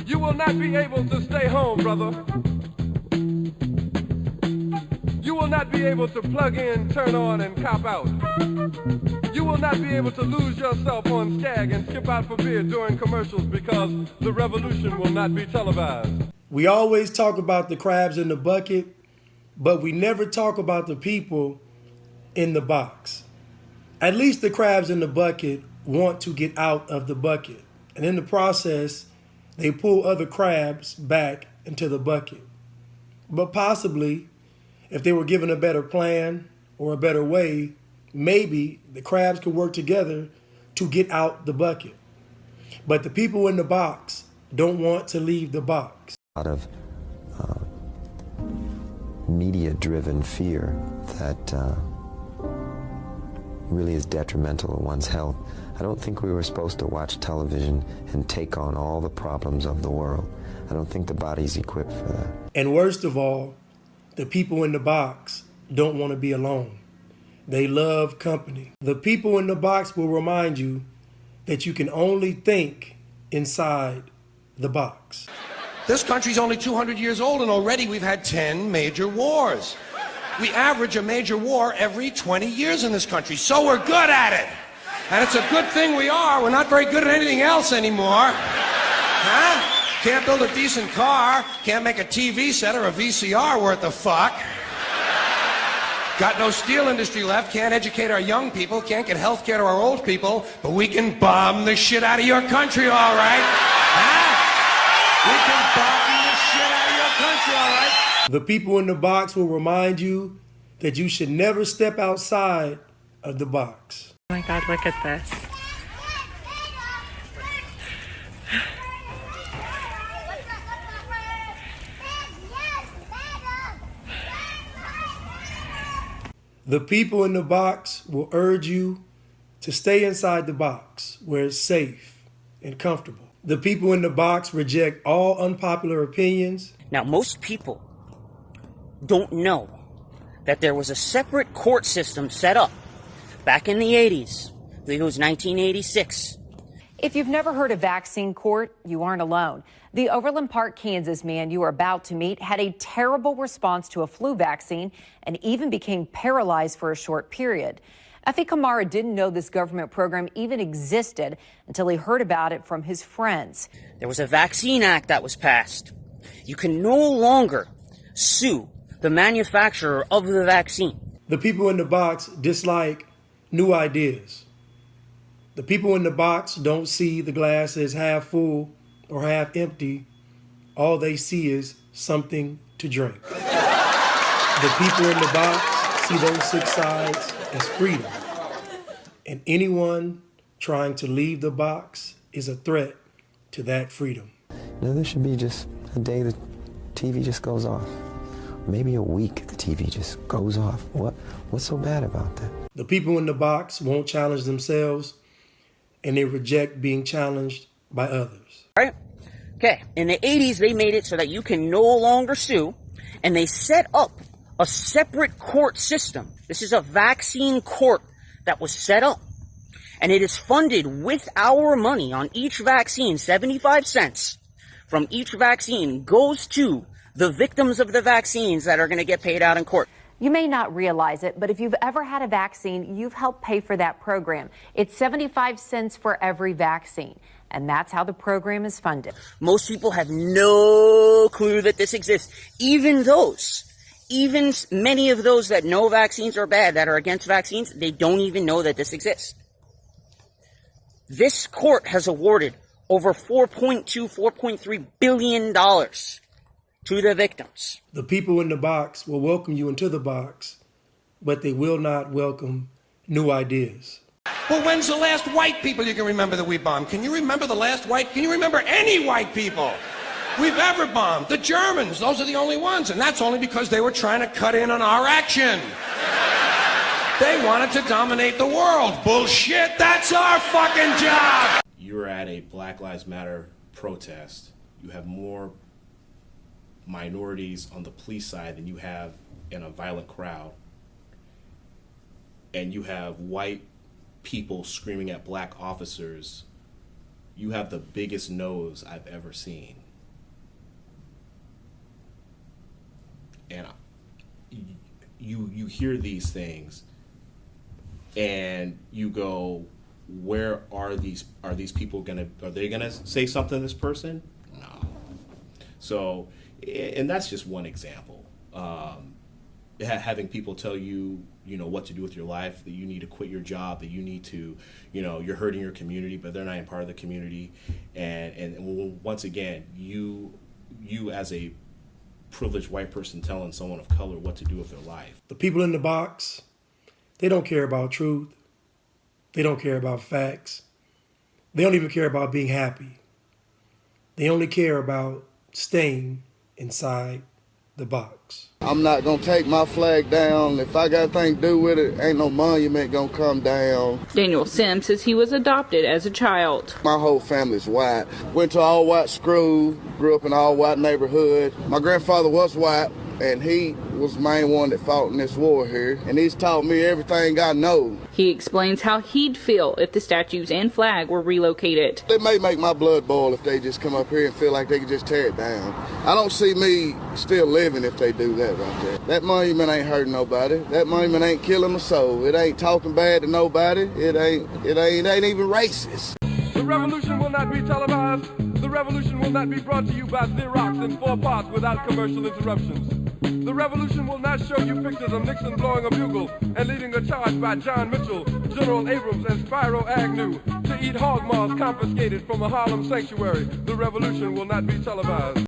You will not be able to stay home, brother. You will not be able to plug in, turn on, and cop out. You will not be able to lose yourself on Skag and skip out for beer during commercials because the revolution will not be televised. We always talk about the crabs in the bucket, but we never talk about the people in the box. At least the crabs in the bucket want to get out of the bucket. And in the process, they pull other crabs back into the bucket. But possibly, if they were given a better plan or a better way, maybe the crabs could work together to get out the bucket. But the people in the box don't want to leave the box. A lot of media-driven fear that really is detrimental to one's health. I don't think we were supposed to watch television and take on all the problems of the world. I don't think the body's equipped for that. And worst of all, the people in the box don't want to be alone. They love company. The people in the box will remind you that you can only think inside the box. This country's only 200 years old, and already we've had 10 major wars. We average a major war every 20 years in this country, so we're good at it. And it's a good thing we are. We're not very good at anything else anymore. Huh? Can't build a decent car, can't make a TV set or a VCR worth a fuck. Got no steel industry left, can't educate our young people, can't get health care to our old people, but we can bomb the shit out of your country, all right? Huh? We can bomb the shit out of your country, all right? The people in the box will remind you that you should never step outside of the box. Oh my God, look at this. The people in the box will urge you to stay inside the box where it's safe and comfortable. The people in the box reject all unpopular opinions. Now, most people don't know that there was a separate court system set up back in the 80s. I believe it was 1986. If you've never heard of vaccine court, you aren't alone. The Overland Park, Kansas man you are about to meet had a terrible response to a flu vaccine and even became paralyzed for a short period. Effie Kamara didn't know this government program even existed until he heard about it from his friends. There was a vaccine act that was passed. You can no longer sue the manufacturer of the vaccine. The people in the box dislike new ideas. The people in the box don't see the glass as half full or half empty. All they see is something to drink. The people in the box see those six sides as freedom. And anyone trying to leave the box is a threat to that freedom. No, there should be just a day the TV just goes off. Maybe a week the TV just goes off. What's so bad about that? The people in the box won't challenge themselves, and they reject being challenged by others. Right? Okay, in the 80s, they made it so that you can no longer sue, and they set up a separate court system. This is a vaccine court that was set up, and it is funded with our money on each vaccine. 75 cents from each vaccine goes to the victims of the vaccines that are going to get paid out in court. You may not realize it, but if you've ever had a vaccine, you've helped pay for that program. It's 75 cents for every vaccine, and that's how the program is funded. Most people have no clue that this exists. Even many of those that know vaccines are bad, that are against vaccines, they don't even know that this exists. This court has awarded over $4.3 billion to the victims. The people in the box will welcome you into the box, but they will not welcome new ideas. Well, when's the last white people you can remember that we bombed? Can you remember the last white? Can you remember any white people we've ever bombed? The Germans, those are the only ones, and that's only because they were trying to cut in on our action. They wanted to dominate the world. Bullshit, that's our fucking job. You're at a Black Lives Matter protest. You have more minorities on the police side than you have in a violent crowd. And you have white people screaming at black officers. You have the biggest nose I've ever seen. and you hear these things, and you go, where are these people are they gonna say something to this person? No. So, and that's just one example. Having people tell you, what to do with your life, that you need to quit your job, that you need to, you're hurting your community, but they're not even part of the community. And once again, you as a privileged white person telling someone of color what to do with their life. The people in the box, they don't care about truth. They don't care about facts. They don't even care about being happy. They only care about staying inside the box. I'm not gonna take my flag down. If I got anything to do with it, ain't no monument gonna come down. Daniel Sims says he was adopted as a child. My whole family's white. Went to all white school, grew up in an all white neighborhood. My grandfather was white, and he was the main one that fought in this war here. And he's taught me everything I know. He explains how he'd feel if the statues and flag were relocated. It may make my blood boil if they just come up here and feel like they can just tear it down. I don't see me still living if they do that right there. That monument ain't hurting nobody. That monument ain't killing my soul. It ain't talking bad to nobody. It ain't even racist. The revolution will not be televised. The revolution will not be brought to you by Xerox in 4 parts without commercial interruptions. The revolution will not show you pictures of Nixon blowing a bugle and leading a charge by John Mitchell, General Abrams, and Spyro Agnew to eat hog maws confiscated from a Harlem sanctuary. The revolution will not be televised.